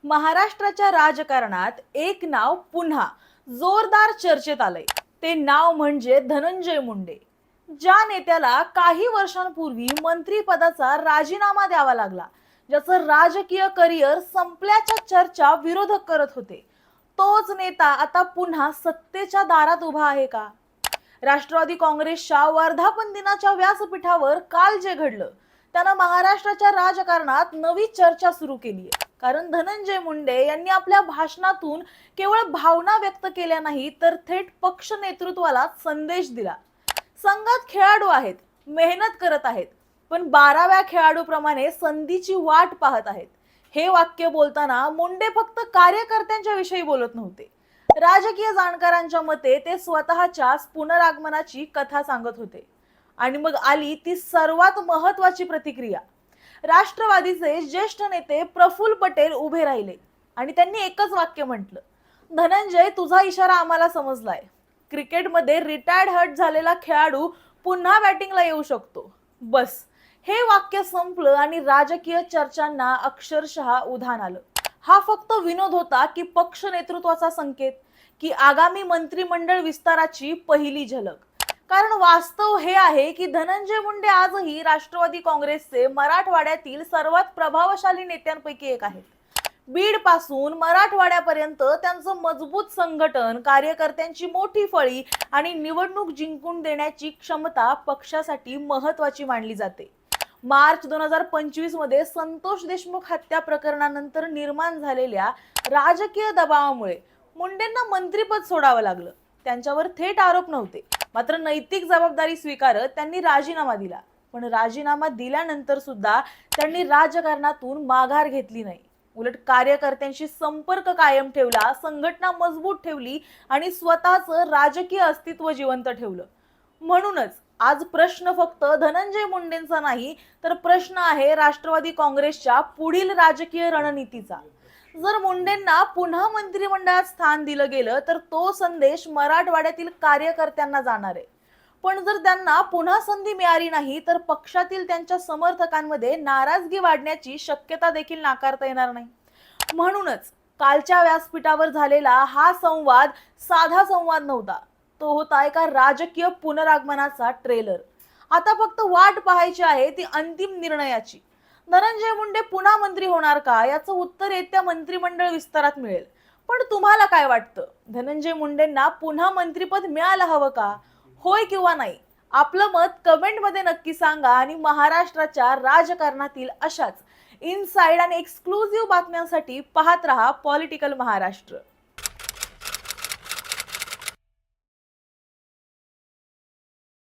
महाराष्ट्राच्या राजकारणात एक नाव पुन्हा जोरदार चर्चेत आलंय. ते नाव म्हणजे धनंजय मुंडे. ज्या नेत्याला काही वर्षांपूर्वी मंत्रिपदाचा राजीनामा द्यावा लागला, ज्याचं राजकीय करिअर संपल्याच्या चर्चा विरोधक करत होते, तोच नेता आता पुन्हा सत्तेच्या दारात उभा आहे का? राष्ट्रवादी काँग्रेसच्या वर्धापन दिनाच्या व्यासपीठावर काल जे घडलं त्यानं महाराष्ट्राच्या राजकारणात नवी चर्चा सुरू केली आहे. कारण धनंजय मुंडे यांनी आपल्या भाषणातून केवळ भावना व्यक्त केल्या नाही, तर थेट पक्ष नेतृत्वाला संदेश दिला. संघात खेळाडू आहेत, मेहनत करत आहेत, पण 12व्या खेळाडूप्रमाणे संधीची वाट पाहत आहेत. हे वाक्य बोलताना मुंडे फक्त कार्यकर्त्यांच्या विषयी बोलत नव्हते. राजकीय जाणकारांच्या मते ते स्वतःच्याच पुनरागमनाची कथा सांगत होते. आणि मग आली ती सर्वात महत्वाची प्रतिक्रिया. राष्ट्रवादीचे ज्येष्ठ नेते प्रफुल्ल पटेल उभे राहिले आणि त्यांनी एकच वाक्य म्हटलं, धनंजय, तुझा इशारा आम्हाला समजलाय. क्रिकेटमध्ये रिटायर्ड हर्ट झालेला खेळाडू पुन्हा बॅटिंगला येऊ शकतो. बस, हे वाक्य संपलं आणि राजकीय चर्चांना अक्षरशः उधाण आलं. हा फक्त विनोद होता की पक्ष नेतृत्वाचा संकेत, की आगामी मंत्रिमंडळ विस्ताराची पहिली झलक? कारण वास्तव हे आहे की धनंजय मुंडे आजही राष्ट्रवादी काँग्रेसचे मराठवाड्यातील सर्वात प्रभावशाली नेत्यांपैकी एक आहेत. बीड पासून मराठवाड्यापर्यंत त्यांचं मजबूत संघटन, कार्यकर्त्यांची मोठी फळी आणि निवडणूक जिंकून देण्याची क्षमता पक्षासाठी महत्त्वाची मानली जाते. मार्च 2025 मध्ये संतोष देशमुख हत्या प्रकरणानंतर निर्माण झालेल्या राजकीय दबावामुळे मुंडेंना मंत्रिपद सोडावं लागलं. त्यांच्यावर थेट आरोप नव्हते, मात्र नैतिक जबाबदारी स्वीकारत त्यांनी राजीनामा दिला. पण राजीनामा दिल्यानंतर सुद्धा त्यांनी राजकारणातून माघार घेतली नाही. उलट कार्यकर्त्यांशी संपर्क कायम ठेवला, संघटना मजबूत ठेवली आणि स्वतःचं राजकीय अस्तित्व जिवंत ठेवलं. म्हणूनच आज प्रश्न फक्त धनंजय मुंडेंचा नाही, तर प्रश्न आहे राष्ट्रवादी काँग्रेसच्या पुढील राजकीय रणनीतीचा. जर मुंडेंना पुन्हा मंत्रिमंडळात स्थान दिलं गेलं तर तो संदेश मराठवाड्यातील कार्यकर्त्यांना जाणार आहे. पण जर त्यांना पुन्हा संधी मिळाली नाही तर पक्षातील त्यांच्या समर्थकांमध्ये नाराजगी वाढण्याची शक्यता देखील नाकारता येणार नाही. म्हणूनच कालच्या व्यासपीठावर झालेला हा संवाद साधा संवाद नव्हता. तो होता एका राजकीय पुनरागमनाचा ट्रेलर. आता फक्त वाट पाहायची आहे ती अंतिम निर्णयाची. धनंजय मुंडे पुन्हा मंत्री होणार का, याचं उत्तर येत्या मंत्रिमंडळ विस्तारात मिळेल. पण तुम्हाला काय वाटतं? धनंजय मुंडेंना पुन्हा मंत्रिपद मिळायला हवं का? होय किंवा नाही? आपलं मत कमेंटमध्ये नक्की सांगा आणि महाराष्ट्राच्या राजकारणातील अशाच इनसाइड आणि एक्सक्लुझिव्ह बातम्यांसाठी पाहत रहा पॉलिटिकल महाराष्ट्र.